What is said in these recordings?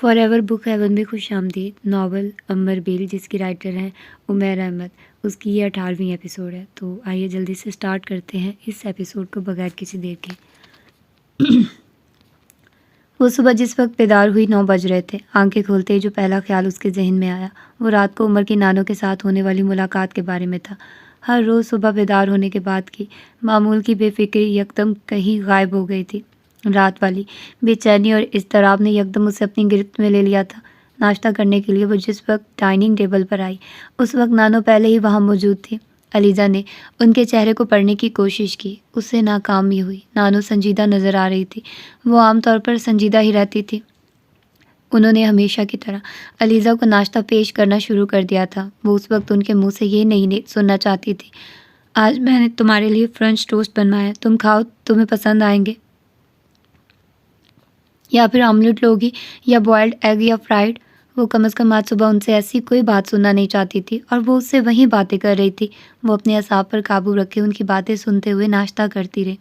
For ever book heaven میں خوش آمدید ناول امر بیل جس کی رائٹر ہیں عمیر احمد، اس کی یہ 18ویں ایپیسوڈ ہے۔ تو آئیے جلدی سے سٹارٹ کرتے ہیں اس ایپیسوڈ کو بغیر کسی دیر کے۔ وہ صبح جس وقت بیدار ہوئی 9 بج رہے تھے۔ آنکھیں کھولتے ہی جو پہلا خیال اس کے ذہن میں آیا وہ رات کو عمر کی نانوں کے ساتھ ہونے والی ملاقات کے بارے میں تھا۔ ہر روز صبح بیدار ہونے کے بعد کی معمول کی بے فکری یکدم کہیں غائب ہو گئی تھی۔ رات والی بے چینی اور اضطراب نے یکدم اسے اپنی گرفت میں لے لیا تھا۔ ناشتہ کرنے کے لیے وہ جس وقت ڈائننگ ٹیبل پر آئی اس وقت نانو پہلے ہی وہاں موجود تھی۔ علیزہ نے ان کے چہرے کو پڑھنے کی کوشش کی، اس سے ناکامی ہوئی۔ نانو سنجیدہ نظر آ رہی تھی، وہ عام طور پر سنجیدہ ہی رہتی تھی۔ انہوں نے ہمیشہ کی طرح علیزہ کو ناشتہ پیش کرنا شروع کر دیا تھا۔ وہ اس وقت ان کے منہ سے یہ نہیں سننا چاہتی تھی، آج میں نے تمہارے لیے فرنچ ٹوسٹ بنوایا، تم کھاؤ، تمہیں پسند آئیں گے، یا پھر آملیٹ لوگی، یا بوائلڈ ایگ، یا فرائیڈ۔ وہ کم از کم آج صبح ان سے ایسی کوئی بات سننا نہیں چاہتی تھی، اور وہ اس سے وہی باتیں کر رہی تھی۔ وہ اپنے اعصاب پر قابو رکھے ان کی باتیں سنتے ہوئے ناشتہ کرتی رہی۔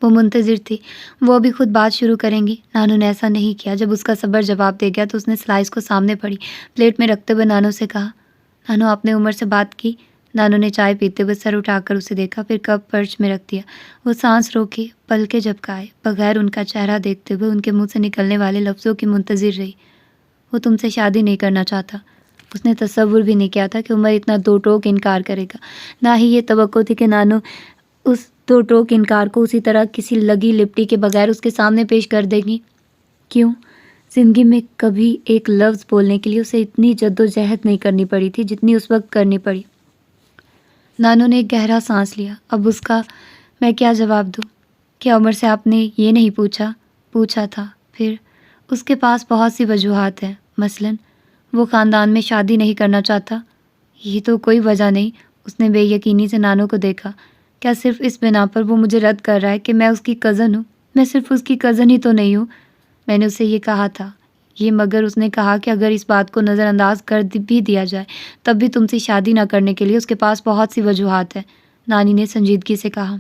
وہ منتظر تھی وہ ابھی خود بات شروع کریں گی۔ نانو نے ایسا نہیں کیا۔ جب اس کا صبر جواب دے گیا تو اس نے سلائس کو سامنے پڑی پلیٹ میں رکھتے ہوئے نانو سے کہا، نانو آپ نے عمر سے بات کی؟ نانو نے چائے پیتے ہوئے سر اٹھا کر اسے دیکھا، پھر کپ پرچ میں رکھ دیا۔ وہ سانس روکے، پلکیں جھپکائے بغیر ان کا چہرہ دیکھتے ہوئے ان کے منہ سے نکلنے والے لفظوں کی منتظر رہی۔ وہ تم سے شادی نہیں کرنا چاہتا۔ اس نے تصور بھی نہیں کیا تھا کہ عمر اتنا دو ٹوک انکار کرے گا۔ نہ ہی یہ توقع تھی کہ نانو اس دو ٹوک انکار کو اسی طرح کسی لگی لپٹی کے بغیر اس کے سامنے پیش کر دے گی۔ کیوں؟ زندگی میں کبھی ایک لفظ بولنے کے لیے اسے اتنی جدوجہد نہیں کرنی پڑی تھی جتنی اس وقت کرنی پڑی۔ نانو نے ایک گہرا سانس لیا۔ اب اس کا میں کیا جواب دوں؟ کیا عمر سے آپ نے یہ نہیں پوچھا تھا؟ پھر اس کے پاس بہت سی وجوہات ہیں، مثلاً وہ خاندان میں شادی نہیں کرنا چاہتا۔ یہ تو کوئی وجہ نہیں۔ اس نے بے یقینی سے نانو کو دیکھا۔ کیا صرف اس بنا پر وہ مجھے رد کر رہا ہے کہ میں اس کی کزن ہوں؟ میں صرف اس کی کزن ہی تو نہیں ہوں۔ میں نے اسے یہ کہا تھا یہ، مگر اس نے کہا کہ اگر اس بات کو نظر انداز کر بھی دیا جائے تب بھی تم سے شادی نہ کرنے کے لیے اس کے پاس بہت سی وجوہات ہیں۔ نانی نے سنجیدگی سے کہا۔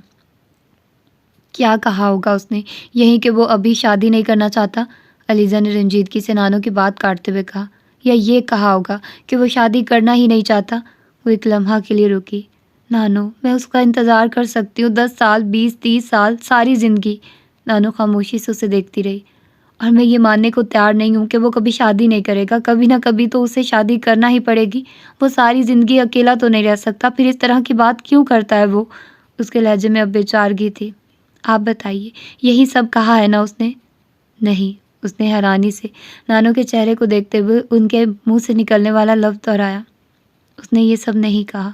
کیا کہا ہوگا اس نے؟ یہی کہ وہ ابھی شادی نہیں کرنا چاہتا؟ علیزہ نے رنجیدگی سے نانو کی بات کاٹتے ہوئے کہا۔ یا یہ کہا ہوگا کہ وہ شادی کرنا ہی نہیں چاہتا؟ وہ ایک لمحہ کے لیے رکی۔ نانو میں اس کا انتظار کر سکتی ہوں، 10 سال، 20، 30 سال، ساری زندگی۔ نانو خاموشی سے اسے دیکھتی رہی۔ اور میں یہ ماننے کو تیار نہیں ہوں کہ وہ کبھی شادی نہیں کرے گا۔ کبھی نہ کبھی تو اسے شادی کرنا ہی پڑے گی۔ وہ ساری زندگی اکیلا تو نہیں رہ سکتا۔ پھر اس طرح کی بات کیوں کرتا ہے وہ؟ اس کے لہجے میں اب بے چارگی تھی۔ آپ بتائیے، یہی سب کہا ہے نا اس نے؟ نہیں، اس نے حیرانی سے نانو کے چہرے کو دیکھتے ہوئے ان کے منہ سے نکلنے والا لفظ دہرایا۔ اس نے یہ سب نہیں کہا۔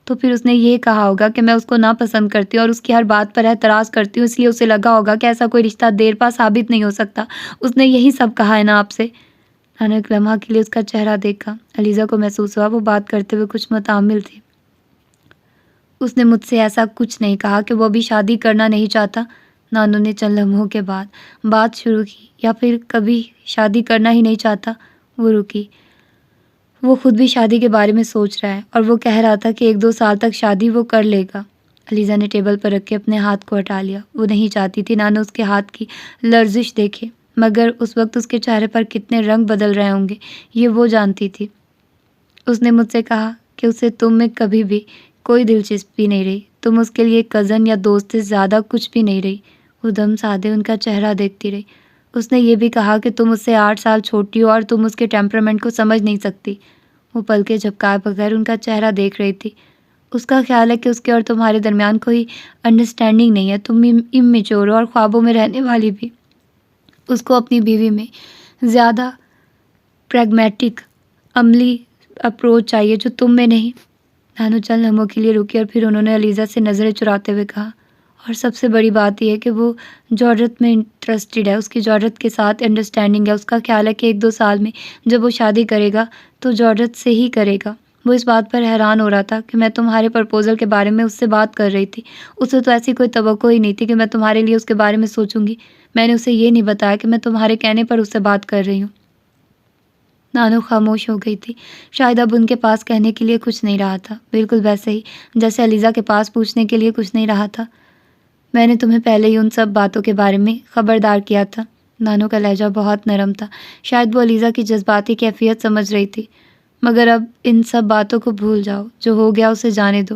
تو پھر اس نے یہ کہا ہوگا کہ میں اس کو ناپسند کرتی ہوں اور اس کی ہر بات پر اعتراض کرتی ہوں، اس لیے اسے لگا ہوگا کہ ایسا کوئی رشتہ دیر پا ثابت نہیں ہو سکتا۔ اس نے یہی سب کہا ہے نا آپ سے؟ نانو ایک لمحہ کے لیے اس کا چہرہ دیکھا۔ علیزہ کو محسوس ہوا وہ بات کرتے ہوئے کچھ متحمل تھی۔ اس نے مجھ سے ایسا کچھ نہیں کہا کہ وہ ابھی شادی کرنا نہیں چاہتا۔ نانو نے چند لمحوں کے بعد بات شروع کی۔ یا پھر کبھی شادی کرنا ہی نہیں چاہتا؟ وہ رکی۔ وہ خود بھی شادی کے بارے میں سوچ رہا ہے، اور وہ کہہ رہا تھا کہ 1-2 سال تک شادی وہ کر لے گا۔ علیزہ نے ٹیبل پر رکھ کے اپنے ہاتھ کو ہٹا لیا۔ وہ نہیں چاہتی تھی نانو اس کے ہاتھ کی لرزش دیکھے، مگر اس وقت اس کے چہرے پر کتنے رنگ بدل رہے ہوں گے یہ وہ جانتی تھی۔ اس نے مجھ سے کہا کہ اسے تم میں کبھی بھی کوئی دلچسپی نہیں رہی، تم اس کے لیے کزن یا دوست سے زیادہ کچھ بھی نہیں رہی۔ وہ دم سادے ان کا چہرہ دیکھتی رہی۔ اس نے یہ بھی کہا کہ تم اس سے 8 سال چھوٹی ہو اور تم اس کے ٹیمپرامنٹ کو سمجھ نہیں سکتی۔ وہ پلکیں جھپکائے بغیر ان کا چہرہ دیکھ رہی تھی۔ اس کا خیال ہے کہ اس کے اور تمہارے درمیان کوئی انڈرسٹینڈنگ نہیں ہے، تم اممیچور ہو اور خوابوں میں رہنے والی بھی۔ اس کو اپنی بیوی میں زیادہ پریگمیٹک، عملی اپروچ چاہیے جو تم میں نہیں۔ نانو چند لمحوں کے لیے رکی اور پھر انہوں نے علیزہ سے نظریں چراتے ہوئے کہا، اور سب سے بڑی بات یہ ہے کہ وہ جارجٹ میں انٹرسٹڈ ہے، اس کی جارجٹ کے ساتھ انڈرسٹینڈنگ ہے۔ اس کا خیال ہے کہ 1-2 سال میں جب وہ شادی کرے گا تو جارجٹ سے ہی کرے گا۔ وہ اس بات پر حیران ہو رہا تھا کہ میں تمہارے پرپوزل کے بارے میں اس سے بات کر رہی تھی، اسے تو ایسی کوئی توقع ہی نہیں تھی کہ میں تمہارے لیے اس کے بارے میں سوچوں گی۔ میں نے اسے یہ نہیں بتایا کہ میں تمہارے کہنے پر اس سے بات کر رہی ہوں۔ نانو خاموش ہو گئی تھی۔ شاید اب ان کے پاس کہنے کے لیے کچھ نہیں رہا تھا، بالکل ویسے ہی جیسے علیزہ کے پاس پوچھنے کے لیے کچھ نہیں رہا تھا۔ میں نے تمہیں پہلے ہی ان سب باتوں کے بارے میں خبردار کیا تھا۔ نانو کا لہجہ بہت نرم تھا، شاید وہ علیزہ کی جذباتی کیفیت سمجھ رہی تھی۔ مگر اب ان سب باتوں کو بھول جاؤ، جو ہو گیا اسے جانے دو۔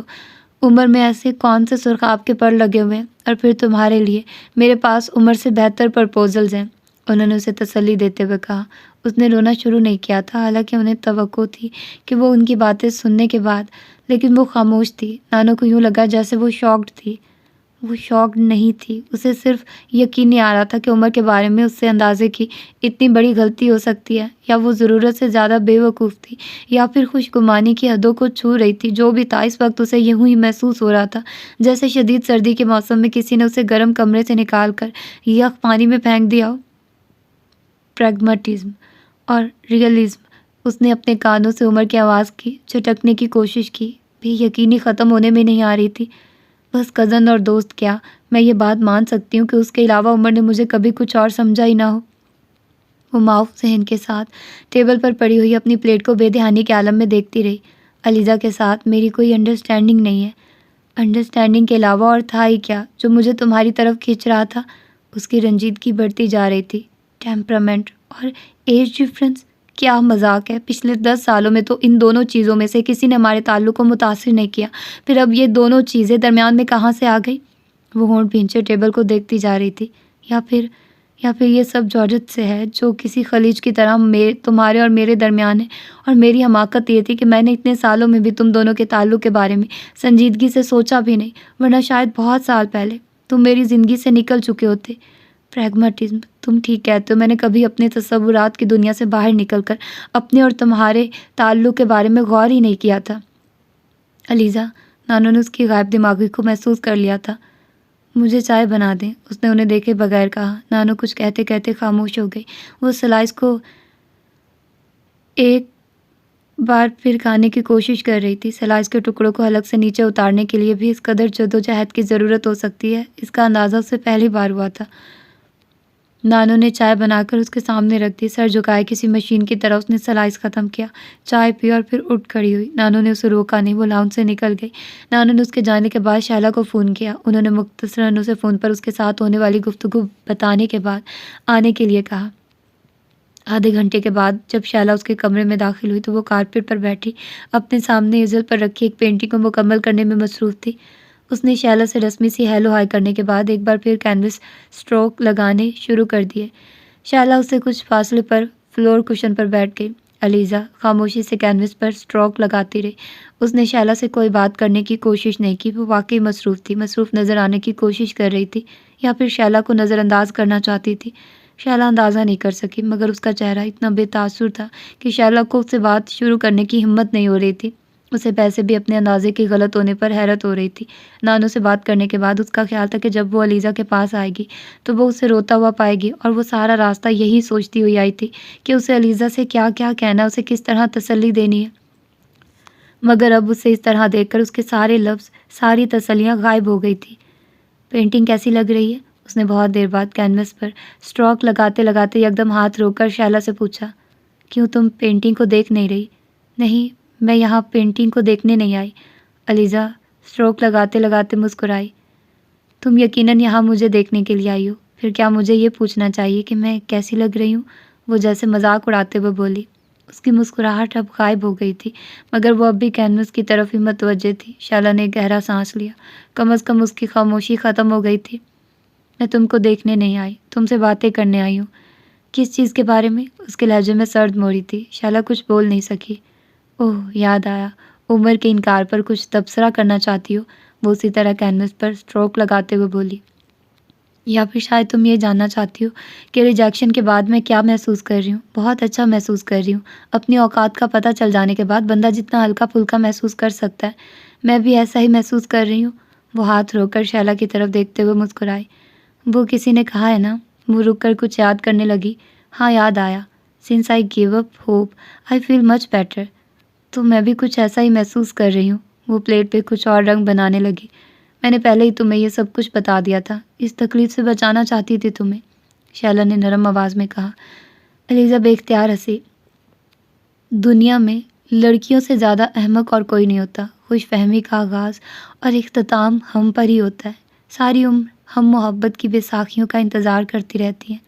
عمر میں ایسے کون سے سرخ آپ کے پر لگے ہوئے ہیں، اور پھر تمہارے لیے میرے پاس عمر سے بہتر پرپوزلز ہیں، انہوں نے اسے تسلی دیتے ہوئے کہا۔ اس نے رونا شروع نہیں کیا تھا، حالانکہ انہیں توقع تھی کہ وہ ان کی باتیں سننے کے بعد، لیکن وہ خاموش تھی۔ نانو کو یوں لگا جیسے وہ شاکڈ تھی۔ وہ شاکڈ نہیں تھی، اسے صرف یقین نہیں آ رہا تھا کہ عمر کے بارے میں اس سے اندازے کی اتنی بڑی غلطی ہو سکتی ہے، یا وہ ضرورت سے زیادہ بے وقوف تھی، یا پھر خوش گمانی کی حدوں کو چھو رہی تھی۔ جو بھی تھا، اس وقت اسے یوں ہی محسوس ہو رہا تھا جیسے شدید سردی کے موسم میں کسی نے اسے گرم کمرے سے نکال کر یخ پانی میں پھینک دیا ہو۔ پریگماٹزم اور ریئلزم، اس نے اپنے کانوں سے عمر کی آواز کی چھٹکنے کی کوشش کی، بھی یقینی ختم ہونے میں نہیں آ رہی تھی۔ بس کزن اور دوست کیا، میں یہ بات مان سکتی ہوں کہ اس کے علاوہ عمر نے مجھے کبھی کچھ اور سمجھا ہی نہ ہو۔ وہ معاف ذہن کے ساتھ ٹیبل پر پڑی ہوئی اپنی پلیٹ کو بے دھیانی کے عالم میں دیکھتی رہی۔ علیزہ کے ساتھ میری کوئی انڈرسٹینڈنگ نہیں ہے۔ انڈرسٹینڈنگ کے علاوہ اور تھا ہی کیا جو مجھے تمہاری طرف کھینچ رہا تھا؟ اس کی رنجیدگی بڑھتی جا رہی تھی۔ ٹیمپرامنٹ اور ایج ڈفرینس، کیا مذاق ہے! پچھلے 10 سالوں میں تو ان دونوں چیزوں میں سے کسی نے ہمارے تعلق کو متاثر نہیں کیا، پھر اب یہ دونوں چیزیں درمیان میں کہاں سے آ گئی؟ وہ ہونٹ بھینچے ٹیبل کو دیکھتی جا رہی تھی۔ یا پھر یہ سب جارجٹ سے ہے، جو کسی خلیج کی طرح تمہارے اور میرے درمیان ہے، اور میری حماقت یہ تھی کہ میں نے اتنے سالوں میں بھی تم دونوں کے تعلق کے بارے میں سنجیدگی سے سوچا بھی نہیں، ورنہ شاید بہت سال پہلے تم میری زندگی سے نکل چکے ہوتے۔ پریگماٹزم، تم ٹھیک کہتے ہو، میں نے کبھی اپنے تصورات کی دنیا سے باہر نکل کر اپنے اور تمہارے تعلق کے بارے میں غور ہی نہیں کیا تھا۔ علیزہ، نانو نے اس کی غائب دماغی کو محسوس کر لیا تھا۔ مجھے چائے بنا دیں، اس نے انہیں دیکھے بغیر کہا۔ نانو کچھ کہتے کہتے خاموش ہو گئی۔ وہ سلائس کو ایک بار پھر کھانے کی کوشش کر رہی تھی۔ سلائس کے ٹکڑوں کو حلق سے نیچے اتارنے کے لیے بھی اس قدر جدوجہد کی ضرورت ہو سکتی ہے، اس کا اندازہ اسے پہلی بار ہوا تھا۔ نانو نے چائے بنا کر اس کے سامنے رکھ دی۔ سر جھکائے کسی مشین کی طرح اس نے سلائس ختم کیا، چائے پی اور پھر اٹھ کھڑی ہوئی۔ نانو نے اسے روکا نہیں، وہ لاؤنج سے نکل گئی۔ نانو نے اس کے جانے کے بعد شیلا کو فون کیا۔ انہوں نے مختصراً اسے فون پر اس کے ساتھ ہونے والی گفتگو بتانے کے بعد آنے کے لیے کہا۔ آدھے گھنٹے کے بعد جب شیلا اس کے کمرے میں داخل ہوئی تو وہ کارپیٹ پر بیٹھی اپنے سامنے ایزل پر رکھی ایک پینٹنگ کو مکمل کرنے میں مصروف تھی۔ اس نے شیلا سے رسمی سی ہیلو ہائی کرنے کے بعد ایک بار پھر کینوس اسٹروک لگانے شروع کر دیے۔ شیلا اس سے کچھ فاصلے پر فلور کشن پر بیٹھ گئی۔ علیزہ خاموشی سے کینوس پر اسٹروک لگاتی رہی۔ اس نے شیلا سے کوئی بات کرنے کی کوشش نہیں کی، وہ واقعی مصروف تھی، مصروف نظر آنے کی کوشش کر رہی تھی، یا پھر شیلا کو نظر انداز کرنا چاہتی تھی۔ شیلا اندازہ نہیں کر سکی، مگر اس کا چہرہ اتنا بے تاثر تھا کہ شیلا کو اس سے بات شروع کرنے کی ہمت نہیں ہو رہی تھی۔ اسے ویسے بھی اپنے اندازے کے غلط ہونے پر حیرت ہو رہی تھی۔ نانو سے بات کرنے کے بعد اس کا خیال تھا کہ جب وہ علیزہ کے پاس آئے گی تو وہ اسے روتا ہوا پائے گی، اور وہ سارا راستہ یہی سوچتی ہوئی آئی تھی کہ اسے علیزہ سے کیا کیا کہنا، اسے کس طرح تسلی دینی ہے۔ مگر اب اسے اس طرح دیکھ کر اس کے سارے لفظ، ساری تسلیاں غائب ہو گئی تھی۔ پینٹنگ کیسی لگ رہی ہے؟ اس نے بہت دیر بعد کینوس پر اسٹروک لگاتے لگاتے یکدم ہاتھ روک کر شیلا سے پوچھا۔ کیوں تم پینٹنگ کو دیکھ نہیں رہی؟ نہیں، میں یہاں پینٹنگ کو دیکھنے نہیں آئی، علیزہ اسٹروک لگاتے لگاتے مسکرائی۔ تم یقیناً یہاں مجھے دیکھنے کے لیے آئی ہو، پھر کیا مجھے یہ پوچھنا چاہیے کہ میں کیسی لگ رہی ہوں؟ وہ جیسے مذاق اڑاتے ہوئے بولی۔ اس کی مسکراہٹ اب غائب ہو گئی تھی، مگر وہ اب بھی کینوس کی طرف ہی متوجہ تھی۔ شیلا نے گہرا سانس لیا، کم از کم اس کی خاموشی ختم ہو گئی تھی۔ میں تم کو دیکھنے نہیں آئی، تم سے باتیں کرنے آئی ہوں۔ کس چیز کے بارے میں؟ اس کے لہجے میں سرد موری تھی۔ شیلا کچھ بول نہیں سکی۔ اوہ، یاد آیا، عمر کے انکار پر کچھ تبصرہ کرنا چاہتی ہو؟ وہ اسی طرح کینوس پر اسٹروک لگاتے ہوئے بولی۔ یا پھر شاید تم یہ جاننا چاہتی ہو کہ ریجیکشن کے بعد میں کیا محسوس کر رہی ہوں؟ بہت اچھا محسوس کر رہی ہوں۔ اپنی اوقات کا پتہ چل جانے کے بعد بندہ جتنا ہلکا پھلکا محسوس کر سکتا ہے، میں بھی ایسا ہی محسوس کر رہی ہوں۔ وہ ہاتھ روک کر شیلا کی طرف دیکھتے ہوئے مسکرائی۔ وہ کسی نے کہا ہے نا؟ وہ رک کر کچھ یاد کرنے لگی۔ ہاں، یاد آیا۔ Since I gave up hope I feel much better. تو میں بھی کچھ ایسا ہی محسوس کر رہی ہوں۔ وہ پلیٹ پہ کچھ اور رنگ بنانے لگی۔ میں نے پہلے ہی تمہیں یہ سب کچھ بتا دیا تھا، اس تکلیف سے بچانا چاہتی تھی تمہیں، شیلا نے نرم آواز میں کہا۔ علیزہ بے اختیار ہنسی۔ دنیا میں لڑکیوں سے زیادہ احمق اور کوئی نہیں ہوتا۔ خوش فہمی کا آغاز اور اختتام ہم پر ہی ہوتا ہے۔ ساری عمر ہم محبت کی بیساکھیوں کا انتظار کرتی رہتی ہیں،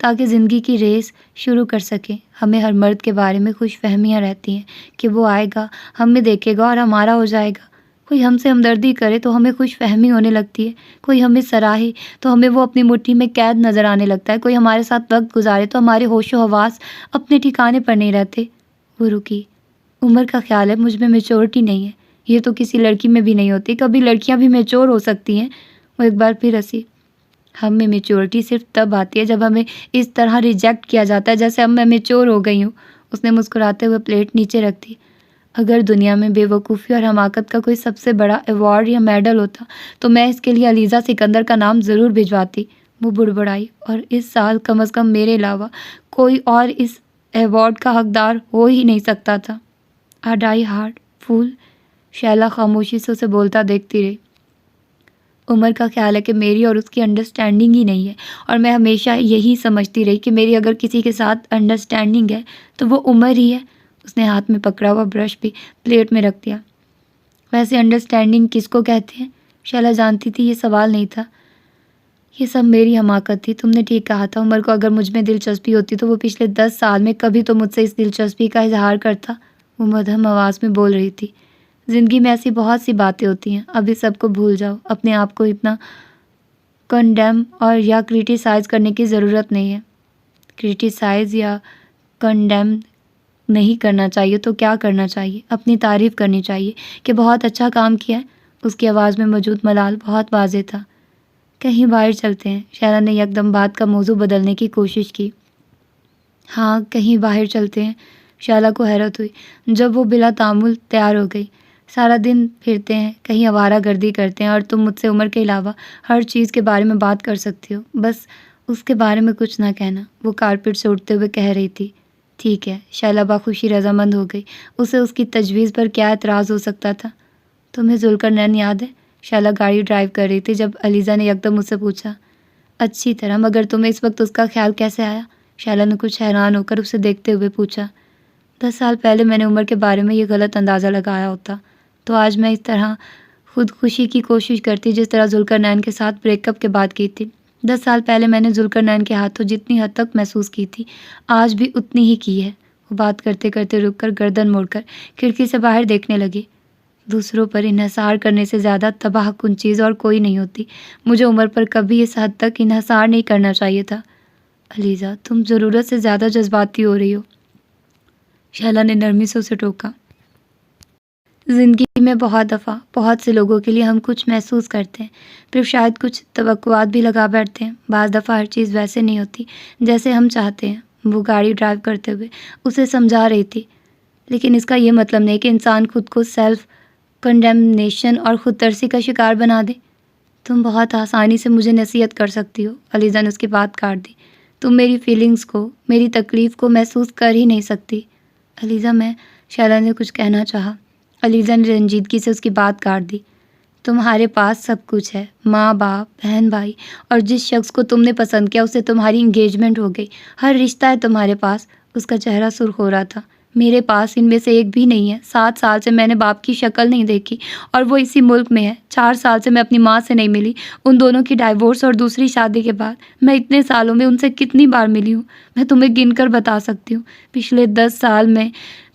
تاکہ زندگی کی ریس شروع کر سکیں۔ ہمیں ہر مرد کے بارے میں خوش فہمیاں رہتی ہیں کہ وہ آئے گا، ہمیں دیکھے گا اور ہمارا ہو جائے گا۔ کوئی ہم سے ہمدردی کرے تو ہمیں خوش فہمی ہونے لگتی ہے، کوئی ہمیں سراہے تو ہمیں وہ اپنی مٹھی میں قید نظر آنے لگتا ہے، کوئی ہمارے ساتھ وقت گزارے تو ہمارے ہوش و حواس اپنے ٹھکانے پر نہیں رہتے۔ وہ رکی۔ عمر کا خیال ہے مجھ میں میچورٹی نہیں ہے، یہ تو کسی لڑکی میں بھی نہیں ہوتی، کبھی لڑکیاں بھی میچور ہو سکتی ہیں۔ وہ ایک بار پھر ہنسی۔ ہم میں میچورٹی صرف تب آتی ہے جب ہمیں اس طرح ریجیکٹ کیا جاتا ہے جیسے اب میں میچور ہو گئی ہوں۔ اس نے مسکراتے ہوئے پلیٹ نیچے رکھ دی۔ اگر دنیا میں بے وقوفی اور حماقت کا کوئی سب سے بڑا ایوارڈ یا میڈل ہوتا تو میں اس کے لیے علیزہ سکندر کا نام ضرور بھجواتی۔ وہ بڑبڑائی، اور اس سال کم از کم میرے علاوہ کوئی اور اس ایوارڈ کا حقدار ہو ہی نہیں سکتا تھا۔ آ ڈائی ہارڈ فول۔ شیلا خاموشی سے اسے بولتا دیکھتی رہی۔ عمر کا خیال ہے کہ میری اور اس کی انڈرسٹینڈنگ ہی نہیں ہے، اور میں ہمیشہ یہی سمجھتی رہی کہ میری اگر کسی کے ساتھ انڈرسٹینڈنگ ہے تو وہ عمر ہی ہے۔ اس نے ہاتھ میں پکڑا ہوا برش بھی پلیٹ میں رکھ دیا۔ ویسے انڈرسٹینڈنگ کس کو کہتے ہیں؟ شیلا جانتی تھی یہ سوال نہیں تھا، یہ سب میری حماقت تھی۔ تم نے ٹھیک کہا تھا، عمر کو اگر مجھ میں دلچسپی ہوتی تو وہ پچھلے 10 سال میں کبھی تو مجھ سے اس دلچسپی کا اظہار کرتا۔ وہ مدھم آواز میں بول رہی تھی۔ زندگی میں ایسی بہت سی باتیں ہوتی ہیں، ابھی سب کو بھول جاؤ۔ اپنے آپ کو اتنا کنڈیم اور یا کرٹیسائز کرنے کی ضرورت نہیں ہے۔ کرٹیسائز یا کنڈیم نہیں کرنا چاہیے تو کیا کرنا چاہیے؟ اپنی تعریف کرنی چاہیے کہ بہت اچھا کام کیا ہے۔ اس کی آواز میں موجود ملال بہت واضح تھا۔ کہیں باہر چلتے ہیں؟ شیلا نے یکدم بات کا موضوع بدلنے کی کوشش کی۔ ہاں، کہیں باہر چلتے ہیں۔ شیلا کو حیرت ہوئی جب وہ بلا تعامل تیار ہو گئی۔ سارا دن پھرتے ہیں، کہیں آوارہ گردی کرتے ہیں، اور تم مجھ سے عمر کے علاوہ ہر چیز کے بارے میں بات کر سکتی ہو، بس اس کے بارے میں کچھ نہ کہنا۔ وہ کارپیٹ سے اٹھتے ہوئے کہہ رہی تھی۔ ٹھیک ہے۔ شیلا بخوشی رضامند ہو گئی۔ اسے اس کی تجویز پر کیا اعتراض ہو سکتا تھا؟ تمہیں ذوالقرنین یاد ہے؟ شیلا گاڑی ڈرائیو کر رہی تھی جب علیزہ نے یکدم اس سے پوچھا۔ اچھی طرح، مگر تمہیں اس وقت اس کا خیال کیسے آیا؟ شیلا نے کچھ حیران ہو کر اسے دیکھتے ہوئے پوچھا۔ 10 سال پہلے میں نے عمر کے بارے میں یہ غلط اندازہ لگایا ہوتا تو آج میں اس طرح خودکشی کی کوشش کرتی جس طرح ذوالقرنین کے ساتھ بریک اپ کے بعد کی تھی۔ 10 سال پہلے میں نے ذوالقرنین کے ہاتھوں جتنی حد تک محسوس کی تھی، آج بھی اتنی ہی کی ہے۔ وہ بات کرتے کرتے رک کر گردن موڑ کر کھڑکی سے باہر دیکھنے لگی۔ دوسروں پر انحصار کرنے سے زیادہ تباہ کن چیز اور کوئی نہیں ہوتی۔ مجھے عمر پر کبھی اس حد تک انحصار نہیں کرنا چاہیے تھا۔ علیزہ، تم ضرورت سے زیادہ جذباتی ہو رہی ہو۔ شیلا نے نرمی سے اسے ٹوکا۔ زندگی میں بہت دفعہ بہت سے لوگوں کے لیے ہم کچھ محسوس کرتے ہیں، پھر شاید کچھ توقعات بھی لگا بیٹھتے ہیں۔ بعض دفعہ ہر چیز ویسے نہیں ہوتی جیسے ہم چاہتے ہیں۔ وہ گاڑی ڈرائیو کرتے ہوئے اسے سمجھا رہی تھی۔ لیکن اس کا یہ مطلب نہیں کہ انسان خود کو سیلف کنڈیمنیشن اور خود ترسی کا شکار بنا دے۔ تم بہت آسانی سے مجھے نصیحت کر سکتی ہو۔ علیزہ نے اس کی بات کاٹ دی۔ تم میری فیلنگز کو، میری تکلیف کو محسوس کر ہی نہیں سکتی۔ علیزہ، میں شیلا نے کچھ کہنا چاہا۔ علیزہ نے رنجیدگی سے اس کی بات کاٹ دی۔ تمہارے پاس سب کچھ ہے، ماں باپ، بہن بھائی، اور جس شخص کو تم نے پسند کیا اسے تمہاری انگیجمنٹ ہو گئی، ہر رشتہ ہے تمہارے پاس۔ اس کا چہرہ سرخ ہو رہا تھا۔ میرے پاس ان میں سے ایک بھی نہیں ہے۔ 7 سال سے میں نے باپ کی شکل نہیں دیکھی، اور وہ اسی ملک میں ہے۔ 4 سال سے میں اپنی ماں سے نہیں ملی، ان دونوں کی ڈائیورس اور دوسری شادی کے بعد۔ میں اتنے سالوں میں ان سے کتنی بار ملی ہوں، میں تمہیں گن کر بتا سکتی ہوں۔ پچھلے 10 سال میں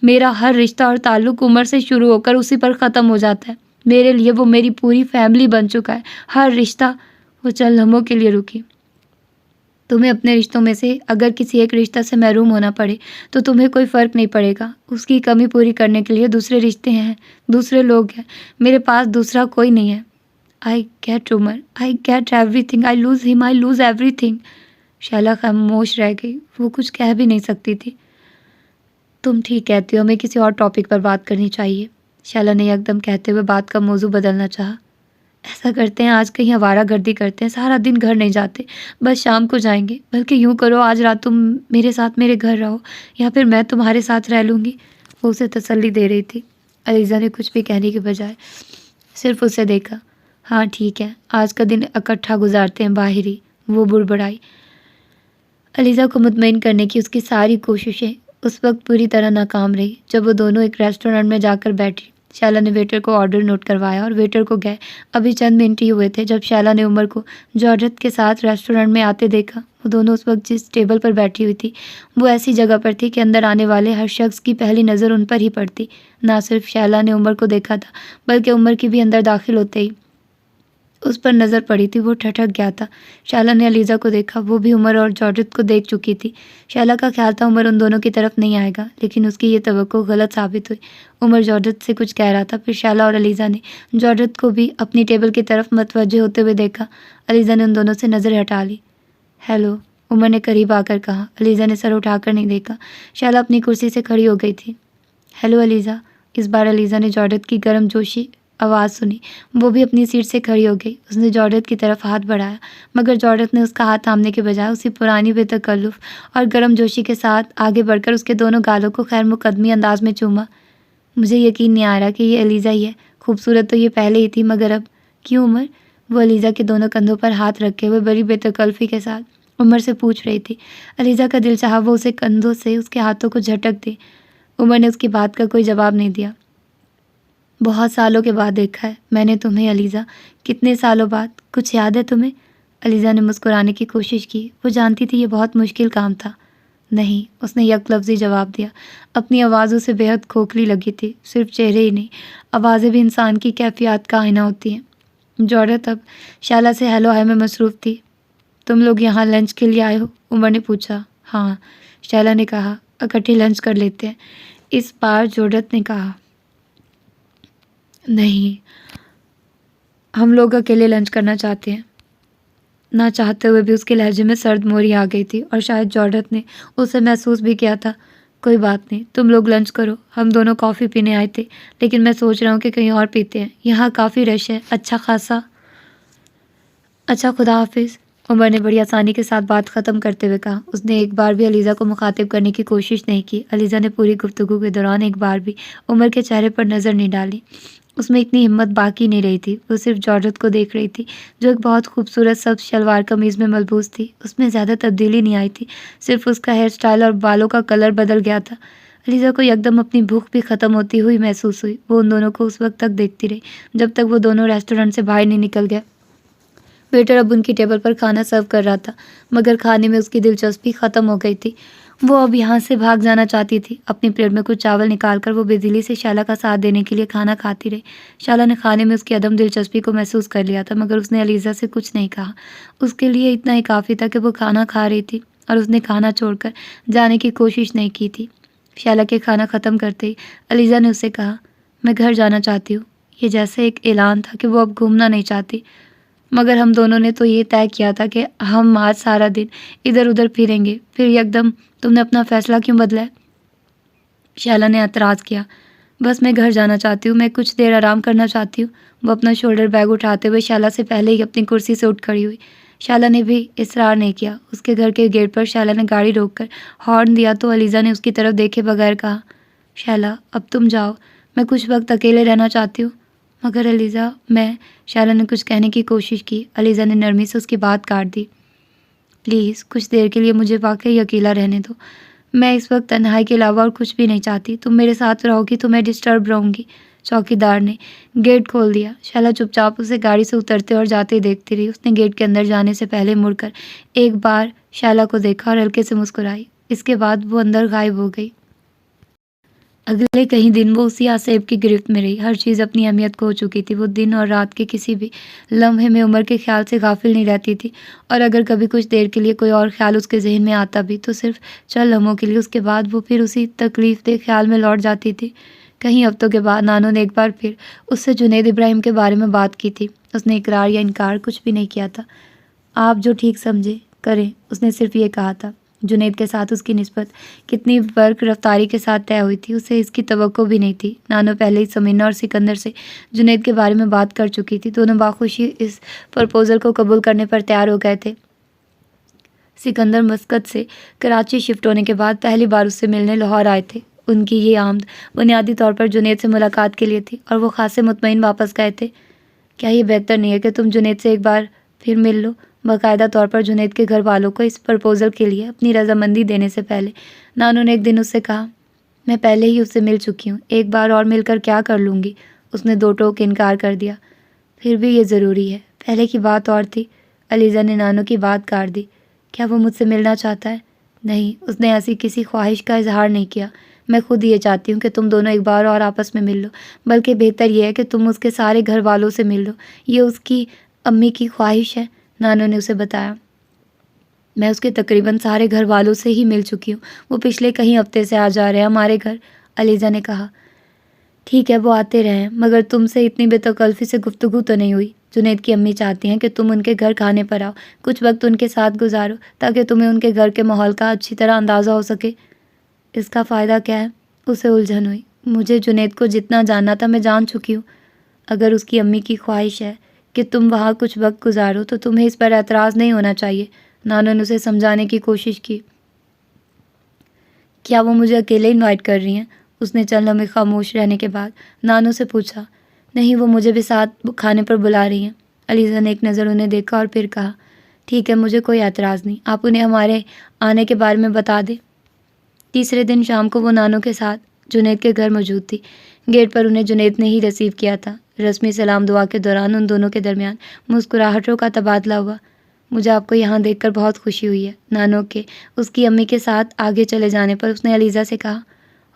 میرا ہر رشتہ اور تعلق عمر سے شروع ہو کر اسی پر ختم ہو جاتا ہے۔ میرے لیے وہ میری پوری فیملی بن چکا ہے، ہر رشتہ۔ وہ چند لمحوں کے لیے رکی۔ تمہیں اپنے رشتوں میں سے اگر کسی ایک رشتہ سے محروم ہونا پڑے تو تمہیں کوئی فرق نہیں پڑے گا۔ اس کی کمی پوری کرنے کے لیے دوسرے رشتے ہیں، دوسرے لوگ ہیں۔ میرے پاس دوسرا کوئی نہیں ہے۔ I get Umar, I get everything, I lose ہم، I lose everything. Sheila خاموش رہ گئی۔ وہ کچھ کہہ بھی نہیں سکتی تھی۔ تم ٹھیک کہتی ہو، ہمیں کسی اور ٹاپک پر بات کرنی چاہیے۔ شیلا نے یکدم کہتے ہوئے بات کا موضوع بدلنا چاہا۔ ایسا کرتے ہیں، آج کہیں آوارہ گردی کرتے ہیں، سارا دن گھر نہیں جاتے، بس شام کو جائیں گے۔ بلکہ یوں کرو، آج رات تم میرے ساتھ میرے گھر رہو، یا پھر میں تمہارے ساتھ رہ لوں گی۔ وہ اسے تسلی دے رہی تھی۔ علیزہ نے کچھ بھی کہنے کے بجائے صرف اسے دیکھا۔ ہاں ٹھیک ہے، آج کا دن اکٹھا گزارتے ہیں باہر ہی، وہ بڑبڑائی۔ علیزہ کو مطمئن کرنے کی اس کی ساری کوششیں اس وقت پوری طرح ناکام رہی جب وہ دونوں ایک ریسٹورینٹ میں جا کر بیٹھی۔ شائلہ نے ویٹر کو آرڈر نوٹ کروایا اور ویٹر کو گئے ابھی چند منٹ ہی ہوئے تھے جب شائلہ نے عمر کو جارجت کے ساتھ ریسٹورنٹ میں آتے دیکھا۔ وہ دونوں اس وقت جس ٹیبل پر بیٹھی ہوئی تھی وہ ایسی جگہ پر تھی کہ اندر آنے والے ہر شخص کی پہلی نظر ان پر ہی پڑتی۔ نہ صرف شائلہ نے عمر کو دیکھا تھا بلکہ عمر کی بھی اندر داخل ہوتے ہی اس پر نظر پڑی تھی۔ وہ ٹھٹک گیا تھا۔ شائلہ نے علیزہ کو دیکھا، وہ بھی عمر اور جارجت کو دیکھ چکی تھی۔ شائلہ کا خیال تھا عمر ان دونوں کی طرف نہیں آئے گا، لیکن اس کی یہ توقع غلط ثابت ہوئی۔ عمر جارجت سے کچھ کہہ رہا تھا، پھر شائلہ اور علیزہ نے جارجت کو بھی اپنی ٹیبل کی طرف متوجہ ہوتے ہوئے دیکھا۔ علیزہ نے ان دونوں سے نظر ہٹا لی۔ ہیلو، عمر نے قریب آ کر کہا۔ علیزہ نے سر اٹھا کر نہیں دیکھا۔ شائلہ اپنی کرسی سے کھڑی ہو گئی تھی۔ ہیلو علیزہ۔ اس بار علیزہ نے جارجت کی گرم جوشی آواز سنی۔ وہ بھی اپنی سیٹ سے کھڑی ہو گئی۔ اس نے جارجت کی طرف ہاتھ بڑھایا، مگر جارجت نے اس کا ہاتھ تھامنے کے بجائے اسی پرانی بے تکلف اور گرم جوشی کے ساتھ آگے بڑھ کر اس کے دونوں گالوں کو خیر مقدمی انداز میں چوما۔ مجھے یقین نہیں آ رہا کہ یہ علیزہ ہی ہے۔ خوبصورت تو یہ پہلے ہی تھی، مگر اب کیوں عمر؟ وہ علیزہ کے دونوں کندھوں پر ہاتھ رکھے ہوئے بڑی بے تکلفی کے ساتھ عمر سے پوچھ رہی تھی۔ علیزہ کا دل چاہا وہ اسے کندھوں سے اس کے ہاتھوں کو جھٹک دے۔ عمر نے اس کی بات کا کوئی جواب نہیں دیا۔ بہت سالوں کے بعد دیکھا ہے میں نے تمہیں علیزہ، کتنے سالوں بعد، کچھ یاد ہے تمہیں؟ علیزہ نے مسکرانے کی کوشش کی۔ وہ جانتی تھی یہ بہت مشکل کام تھا۔ نہیں، اس نے یک لفظی جواب دیا۔ اپنی آوازوں سے بے حد کھوکھلی لگی تھی۔ صرف چہرے ہی نہیں، آوازیں بھی انسان کی کیفیات کا آئینہ ہوتی ہیں۔ جارجت اب شائلہ سے ہیلو ہائی میں مصروف تھی۔ تم لوگ یہاں لنچ کے لیے آئے ہو؟ عمر نے پوچھا۔ ہاں، شائلہ نے کہا، اکٹھے لنچ کر لیتے ہیں۔ اس بار جارجت نے کہا۔ نہیں، ہم لوگ اکیلے لنچ کرنا چاہتے ہیں۔ نہ چاہتے ہوئے بھی اس کے لہجے میں سرد موری آ گئی تھی اور شاید جارجت نے اسے محسوس بھی کیا تھا۔ کوئی بات نہیں، تم لوگ لنچ کرو، ہم دونوں کافی پینے آئے تھے، لیکن میں سوچ رہا ہوں کہ کہیں اور پیتے ہیں، یہاں کافی رش ہے۔ اچھا خدا حافظ، عمر نے بڑی آسانی کے ساتھ بات ختم کرتے ہوئے کہا۔ اس نے ایک بار بھی علیزہ کو مخاطب کرنے کی کوشش نہیں کی۔ علیزہ نے پوری گفتگو کے دوران ایک بار بھی عمر کے چہرے پر نظر نہیں ڈالی۔ اس میں اتنی ہمت باقی نہیں رہی تھی۔ وہ صرف جارجت کو دیکھ رہی تھی، جو ایک بہت خوبصورت سبز شلوار قمیض میں ملبوس تھی۔ اس میں زیادہ تبدیلی نہیں آئی تھی، صرف اس کا ہیئر سٹائل اور بالوں کا کلر بدل گیا تھا۔ علیزہ کو یکدم اپنی بھوک بھی ختم ہوتی ہوئی محسوس ہوئی۔ وہ ان دونوں کو اس وقت تک دیکھتی رہی جب تک وہ دونوں ریسٹورنٹ سے باہر نہیں نکل گئے۔ ویٹر اب ان کی ٹیبل پر کھانا سرو کر رہا تھا، مگر کھانے میں اس کی دلچسپی ختم ہو گئی تھی۔ وہ اب یہاں سے بھاگ جانا چاہتی تھی۔ اپنی پلیٹ میں کچھ چاول نکال کر وہ بے دلی سے شائلہ کا ساتھ دینے کے لیے کھانا کھاتی رہی۔ شائلہ نے کھانے میں اس کی عدم دلچسپی کو محسوس کر لیا تھا، مگر اس نے علیزہ سے کچھ نہیں کہا۔ اس کے لیے اتنا ہی کافی تھا کہ وہ کھانا کھا رہی تھی اور اس نے کھانا چھوڑ کر جانے کی کوشش نہیں کی تھی۔ شائلہ کے کھانا ختم کرتے ہی علیزہ نے اسے کہا، میں گھر جانا چاہتی ہوں۔ یہ جیسے ایک اعلان تھا کہ وہ اب گھومنا نہیں چاہتی، مگر ہم دونوں نے تو یہ طے کیا تھا کہ ہم آج سارا دن ادھر ادھر پھریں گے، پھر یکدم تم نے اپنا فیصلہ کیوں بدلا ہے؟ شائلہ نے اعتراض کیا۔ بس میں گھر جانا چاہتی ہوں، میں کچھ دیر آرام کرنا چاہتی ہوں۔ وہ اپنا شولڈر بیگ اٹھاتے ہوئے شائلہ سے پہلے ہی اپنی کرسی سے اٹھ کھڑی ہوئی۔ شائلہ نے بھی اصرار نہیں کیا۔ اس کے گھر کے گیٹ پر شائلہ نے گاڑی روک کر ہارن دیا تو علیزہ نے اس کی طرف دیکھے بغیر کہا، شائلہ اب تم جاؤ، میں کچھ وقت اکیلے رہنا چاہتی ہوں۔ مگر علیزہ، میں شائلہ نے کچھ کہنے کی کوشش کی۔ علیزہ نے نرمی سے اس کی بات کاٹ دی۔ پلیز کچھ دیر کے لیے مجھے واقعی اکیلا رہنے دو، میں اس وقت تنہائی کے علاوہ اور کچھ بھی نہیں چاہتی۔ تم میرے ساتھ رہو گی تو میں ڈسٹرب رہوں گی۔ چوکیدار نے گیٹ کھول دیا۔ شائلہ چپ چاپ اسے گاڑی سے اترتے اور جاتے دیکھتی رہی۔ اس نے گیٹ کے اندر جانے سے پہلے مڑ کر ایک بار شائلہ کو دیکھا اور ہلکے سے مسکرائی۔ اس کے بعد وہ اندر غائب ہو گئی۔ اگلے کئی دن وہ اسی آسیب کی گرفت میں رہی۔ ہر چیز اپنی اہمیت کھو چکی تھی۔ وہ دن اور رات کے کسی بھی لمحے میں عمر کے خیال سے غافل نہیں رہتی تھی، اور اگر کبھی کچھ دیر کے لیے کوئی اور خیال اس کے ذہن میں آتا بھی تو صرف چند لمحوں کے لیے، اس کے بعد وہ پھر اسی تکلیف دہ خیال میں لوٹ جاتی تھی۔ کئی ہفتوں کے بعد نانو نے ایک بار پھر اس سے جنید ابراہیم کے بارے میں بات کی تھی۔ اس نے اقرار یا انکار کچھ بھی نہیں کیا تھا۔ آپ جو ٹھیک سمجھے کریں، اس نے صرف یہ کہا تھا۔ جنید کے ساتھ اس کی نسبت کتنی برق رفتاری کے ساتھ طے ہوئی تھی، اسے اس کی توقع بھی نہیں تھی۔ نانو پہلے ہی سمینا اور سکندر سے جنید کے بارے میں بات کر چکی تھی۔ دونوں باخوشی اس پرپوزل کو قبول کرنے پر تیار ہو گئے تھے۔ سکندر مسقط سے کراچی شفٹ ہونے کے بعد پہلی بار اس سے ملنے لاہور آئے تھے۔ ان کی یہ آمد بنیادی طور پر جنید سے ملاقات کے لیے تھی، اور وہ خاصے مطمئن واپس گئے تھے۔ کیا یہ بہتر نہیں ہے کہ تم جنید سے ایک بار پھر مل لو؟ باقاعدہ طور پر جنید کے گھر والوں کو اس پرپوزل کے لیے اپنی رضامندی دینے سے پہلے نانو نے ایک دن اس سے کہا۔ میں پہلے ہی اس سے مل چکی ہوں، ایک بار اور مل کر کیا کر لوں گی؟ اس نے دو ٹوک انکار کر دیا۔ پھر بھی یہ ضروری ہے، پہلے کی بات اور تھی۔ علیزہ نے نانو کی بات کاٹ دی۔ کیا وہ مجھ سے ملنا چاہتا ہے؟ نہیں، اس نے ایسی کسی خواہش کا اظہار نہیں کیا۔ میں خود یہ چاہتی ہوں کہ تم دونوں ایک بار اور آپس میں مل لو، بلکہ بہتر یہ ہے کہ تم اس کے سارے گھر والوں سے مل لو۔ یہ اس کی امی کی خواہش ہے، نانو نے اسے بتایا۔ میں اس کے تقریباً سارے گھر والوں سے ہی مل چکی ہوں، وہ پچھلے کئی ہفتے سے آ جا رہے ہیں ہمارے گھر، علیزہ نے کہا۔ ٹھیک ہے، وہ آتے رہے ہیں، مگر تم سے اتنی بے تکلفی سے گفتگو تو نہیں ہوئی۔ جنید کی امی چاہتی ہیں کہ تم ان کے گھر کھانے پر آؤ، کچھ وقت ان کے ساتھ گزارو تاکہ تمہیں ان کے گھر کے ماحول کا اچھی طرح اندازہ ہو سکے۔ اس کا فائدہ کیا ہے؟ اسے الجھن ہوئی۔ مجھے جنید کو جتنا جاننا تھا میں جان چکی ہوں۔ اگر اس کی امی کی خواہش ہے کہ تم وہاں کچھ وقت گزارو تو تمہیں اس پر اعتراض نہیں ہونا چاہیے، نانو نے اسے سمجھانے کی کوشش کی۔ کیا وہ مجھے اکیلے انوائٹ کر رہی ہیں؟ اس نے چند لمحے خاموش رہنے کے بعد نانو سے پوچھا۔ نہیں، وہ مجھے بھی ساتھ کھانے پر بلا رہی ہیں۔ علیزہ نے ایک نظر انہیں دیکھا اور پھر کہا، ٹھیک ہے، مجھے کوئی اعتراض نہیں، آپ انہیں ہمارے آنے کے بارے میں بتا دیں۔ تیسرے دن شام کو وہ نانو کے ساتھ جنید کے گھر موجود تھی۔ گیٹ پر انہیں جنید نے ہی ریسیو کیا تھا۔ رسمی سلام دعا کے دوران ان دونوں کے درمیان مسکراہٹوں کا تبادلہ ہوا۔ مجھے آپ کو یہاں دیکھ کر بہت خوشی ہوئی ہے، نانو کے اس کی امی کے ساتھ آگے چلے جانے پر اس نے علیزہ سے کہا۔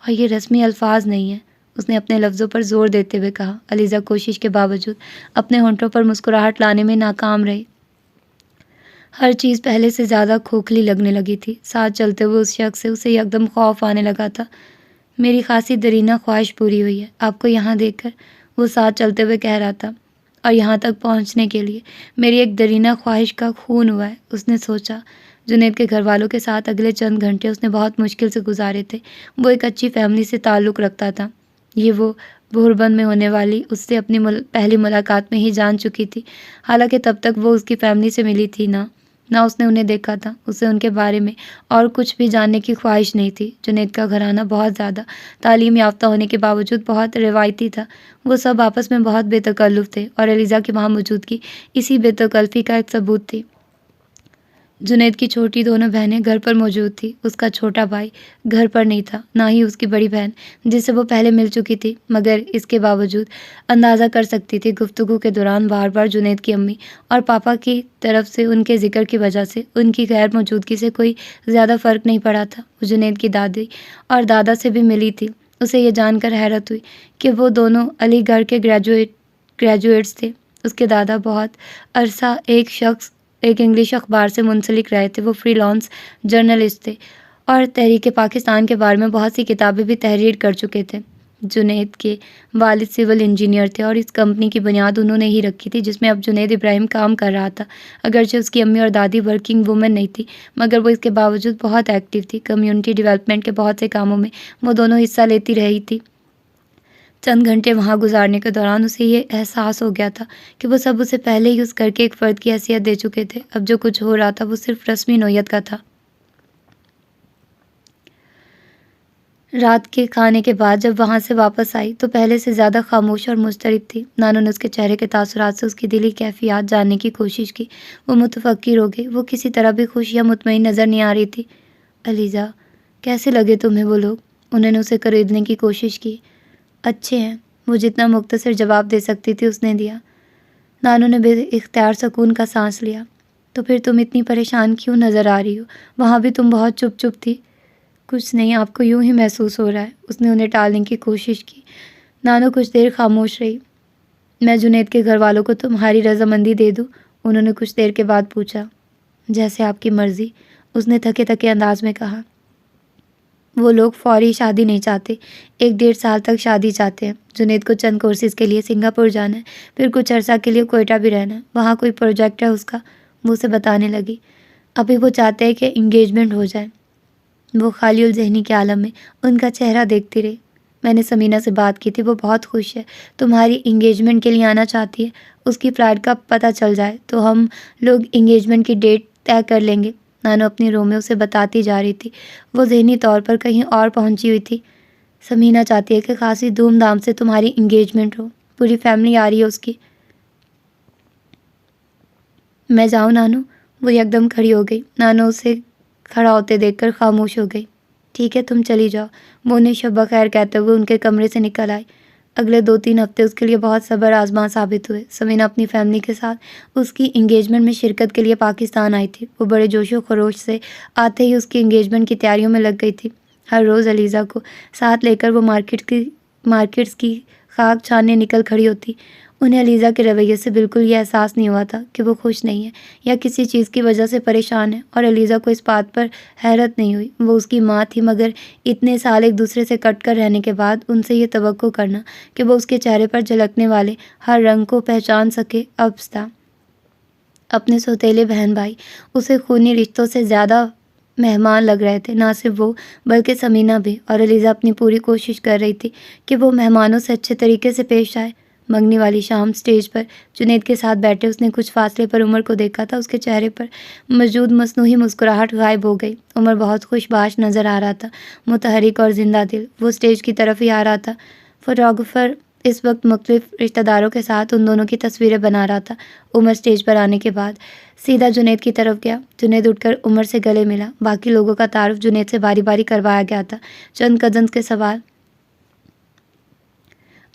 اور یہ رسمی الفاظ نہیں ہیں، اس نے اپنے لفظوں پر زور دیتے ہوئے کہا۔ علیزہ کوشش کے باوجود اپنے ہونٹوں پر مسکراہٹ لانے میں ناکام رہی۔ ہر چیز پہلے سے زیادہ کھوکھلی لگنے لگی تھی۔ ساتھ چلتے ہوئے اس شخص سے اسے یکدم خوف آنے لگا تھا۔ میری خاصی درینہ خواہش پوری ہوئی ہے آپ کو یہاں دیکھ کر، وہ ساتھ چلتے ہوئے کہہ رہا تھا، اور یہاں تک پہنچنے کے لیے میری ایک درینہ خواہش کا خون ہوا ہے۔ اس نے سوچا، جنید کے گھر والوں کے ساتھ اگلے چند گھنٹے اس نے بہت مشکل سے گزارے تھے۔ وہ ایک اچھی فیملی سے تعلق رکھتا تھا، یہ وہ بھوربند میں ہونے والی اس سے اپنی پہلی ملاقات میں ہی جان چکی تھی۔ حالانکہ تب تک وہ اس کی فیملی سے ملی تھی نہ اس نے انہیں دیکھا تھا، اسے ان کے بارے میں اور کچھ بھی جاننے کی خواہش نہیں تھی۔ جنید کا گھرانہ بہت زیادہ تعلیم یافتہ ہونے کے باوجود بہت روایتی تھا۔ وہ سب آپس میں بہت بے تکلف تھے اور علیزہ کی وہاں موجودگی اسی بے تکلفی کا ایک ثبوت تھی۔ جنید کی چھوٹی دونوں بہنیں گھر پر موجود تھی۔ اس کا چھوٹا بھائی گھر پر نہیں تھا، نہ ہی اس کی بڑی بہن جس سے وہ پہلے مل چکی تھی، مگر اس کے باوجود اندازہ کر سکتی تھی گفتگو کے دوران بار بار جنید کی امی اور پاپا کی طرف سے ان کے ذکر کی وجہ سے ان کی غیر موجودگی سے کوئی زیادہ فرق نہیں پڑا تھا۔ وہ جنید کی دادی اور دادا سے بھی ملی تھی۔ اسے یہ جان کر حیرت ہوئی کہ وہ دونوں علی گڑھ کے گریجویٹس تھے۔ اس کے دادا بہت عرصہ ایک انگلش اخبار سے منسلک رہے تھے۔ وہ فری لانس جرنلسٹ تھے اور تحریک پاکستان کے بارے میں بہت سی کتابیں بھی تحریر کر چکے تھے۔ جنید کے والد سول انجینئر تھے اور اس کمپنی کی بنیاد انہوں نے ہی رکھی تھی جس میں اب جنید ابراہیم کام کر رہا تھا۔ اگرچہ اس کی امی اور دادی ورکنگ وومن نہیں تھی، مگر وہ اس کے باوجود بہت ایکٹیو تھی۔ کمیونٹی ڈیولپمنٹ کے بہت سے کاموں میں وہ دونوں حصہ لیتی رہی تھی۔ چند گھنٹے وہاں گزارنے کے دوران اسے یہ احساس ہو گیا تھا کہ وہ سب اسے پہلے ہی اس گھر کے ایک فرد کی حیثیت دے چکے تھے۔ اب جو کچھ ہو رہا تھا وہ صرف رسمی نوعیت کا تھا۔ رات کے کھانے کے بعد جب وہاں سے واپس آئی تو پہلے سے زیادہ خاموش اور مضطرب تھی۔ نانو نے اس کے چہرے کے تاثرات سے اس کی دلی کیفیات جاننے کی کوشش کی۔ وہ متفکر ہو گئی، وہ کسی طرح بھی خوش یا مطمئن نظر نہیں آ رہی تھی۔ علیزہ، کیسے لگے تمہیں وہ لوگ؟ انہوں نے اسے خریدنے کی کوشش کی۔ اچھے ہیں، وہ جتنا مختصر جواب دے سکتی تھی اس نے دیا۔ نانو نے بے اختیار سکون کا سانس لیا۔ تو پھر تم اتنی پریشان کیوں نظر آ رہی ہو؟ وہاں بھی تم بہت چپ چپ تھی۔ کچھ نہیں، آپ کو یوں ہی محسوس ہو رہا ہے۔ اس نے انہیں ٹالنے کی کوشش کی۔ نانو کچھ دیر خاموش رہی۔ میں جنید کے گھر والوں کو تمہاری رضامندی دے دوں؟ انہوں نے کچھ دیر کے بعد پوچھا۔ جیسے آپ کی مرضی، اس نے تھکے تھکے انداز میں کہا۔ وہ لوگ فوری شادی نہیں چاہتے، 1-1.5 سال تک شادی چاہتے ہیں۔ جنید کو چند کورسز کے لیے سنگاپور جانا ہے، پھر کچھ عرصہ کے لیے کوئٹہ بھی رہنا ہے، وہاں کوئی پروجیکٹ ہے اس کا، وہ اسے بتانے لگی۔ ابھی وہ چاہتے ہیں کہ انگیجمنٹ ہو جائے۔ وہ خالی الذہنی کے عالم میں ان کا چہرہ دیکھتی رہی۔ میں نے سمینہ سے بات کی تھی، وہ بہت خوش ہے، تمہاری انگیجمنٹ کے لیے آنا چاہتی ہے۔ اس کی فلائٹ کا پتہ چل جائے تو ہم لوگ انگیجمنٹ کی ڈیٹ طے کر لیں گے۔ نانو اپنی رو میں اسے بتاتی جا رہی تھی۔ وہ ذہنی طور پر کہیں اور پہنچی ہوئی تھی۔ سمینہ چاہتی ہے کہ خاصی دھوم دھام سے تمہاری انگیجمنٹ ہو، پوری فیملی آ رہی ہے اس کی۔ میں جاؤں نانو؟ وہ یکدم کھڑی ہو گئی۔ نانو اسے کھڑا ہوتے دیکھ کر خاموش ہو گئی۔ ٹھیک ہے تم چلی جاؤ، وہ انہیں شب بخیر کہتے ہوئے ان کے کمرے سے نکل آئی۔ اگلے 2-3 ہفتے اس کے لیے بہت صبر آزما ثابت ہوئے۔ سمینا اپنی فیملی کے ساتھ اس کی انگیجمنٹ میں شرکت کے لیے پاکستان آئی تھی۔ وہ بڑے جوش و خروش سے آتے ہی اس کی انگیجمنٹ کی تیاریوں میں لگ گئی تھی۔ ہر روز علیزہ کو ساتھ لے کر وہ مارکیٹس کی خاک چھاننے نکل کھڑی ہوتی۔ انہیں علیزہ کے رویے سے بالکل یہ احساس نہیں ہوا تھا کہ وہ خوش نہیں ہے یا کسی چیز کی وجہ سے پریشان ہے، اور علیزہ کو اس بات پر حیرت نہیں ہوئی۔ وہ اس کی ماں تھی، مگر اتنے سال ایک دوسرے سے کٹ کر رہنے کے بعد ان سے یہ توقع کرنا کہ وہ اس کے چہرے پر جھلکنے والے ہر رنگ کو پہچان سکے عبث تھا۔ اپنے سوتیلے بہن بھائی اسے خونی رشتوں سے زیادہ مہمان لگ رہے تھے۔ نہ صرف وہ بلکہ سمینا بھی، اور علیزہ اپنی پوری کوشش کر رہی تھی کہ وہ مہمانوں سے اچھے طریقے سے پیش آئے۔ منگنی والی شام اسٹیج پر جنید کے ساتھ بیٹھے اس نے کچھ فاصلے پر عمر کو دیکھا تھا۔ اس کے چہرے پر موجود مصنوعی مسکراہٹ غائب ہو گئی۔ عمر بہت خوش باش نظر آ رہا تھا، متحرک اور زندہ دل۔ وہ اسٹیج کی طرف ہی آ رہا تھا۔ فوٹوگرافر اس وقت مختلف رشتہ داروں کے ساتھ ان دونوں کی تصویریں بنا رہا تھا۔ عمر اسٹیج پر آنے کے بعد سیدھا جنید کی طرف گیا۔ جنید اٹھ کر عمر سے گلے ملا۔ باقی لوگوں کا تعارف جنید سے باری باری کروایا گیا تھا۔ چند کزنز کے سوال۔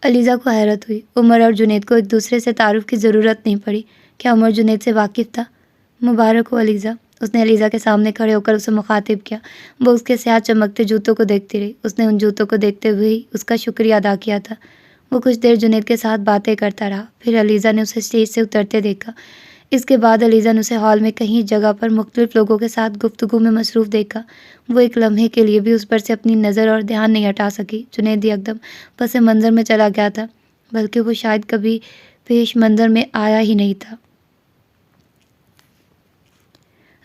علیزہ کو حیرت ہوئی۔ عمر اور جنید کو ایک دوسرے سے تعارف کی ضرورت نہیں پڑی۔ کیا عمر جنید سے واقف تھا؟ مبارک ہو علیزہ، اس نے علیزہ کے سامنے کھڑے ہو کر اسے مخاطب کیا۔ وہ اس کے سیاہ چمکتے جوتوں کو دیکھتی رہی۔ اس نے ان جوتوں کو دیکھتے ہوئے ہی اس کا شکریہ ادا کیا تھا۔ وہ کچھ دیر جنید کے ساتھ باتیں کرتا رہا، پھر علیزہ نے اسے اسٹیج سے اترتے دیکھا۔ اس کے بعد علیزہ نے اسے ہال میں کہیں جگہ پر مختلف لوگوں کے ساتھ گفتگو میں مصروف دیکھا۔ وہ ایک لمحے کے لیے بھی اس پر سے اپنی نظر اور دھیان نہیں ہٹا سکی۔ جنید یکدم پس منظر میں چلا گیا تھا، بلکہ وہ شاید کبھی پیش منظر میں آیا ہی نہیں تھا۔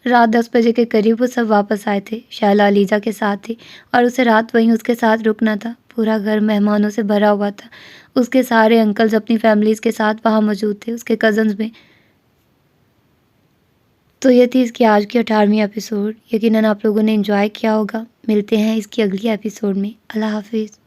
رات 10 بجے کے قریب وہ سب واپس آئے تھے۔ شائلہ علیزہ کے ساتھ تھی اور اسے رات وہیں اس کے ساتھ رکنا تھا۔ پورا گھر مہمانوں سے بھرا ہوا تھا۔ اس کے سارے انکلز اپنی فیملیز کے ساتھ وہاں موجود تھے، اس کے کزنز میں۔ تو یہ تھی اس کی آج کی 18ویں ایپیسوڈ۔ یقیناً آپ لوگوں نے انجوائے کیا ہوگا۔ ملتے ہیں اس کی اگلی ایپیسوڈ میں۔ اللہ حافظ۔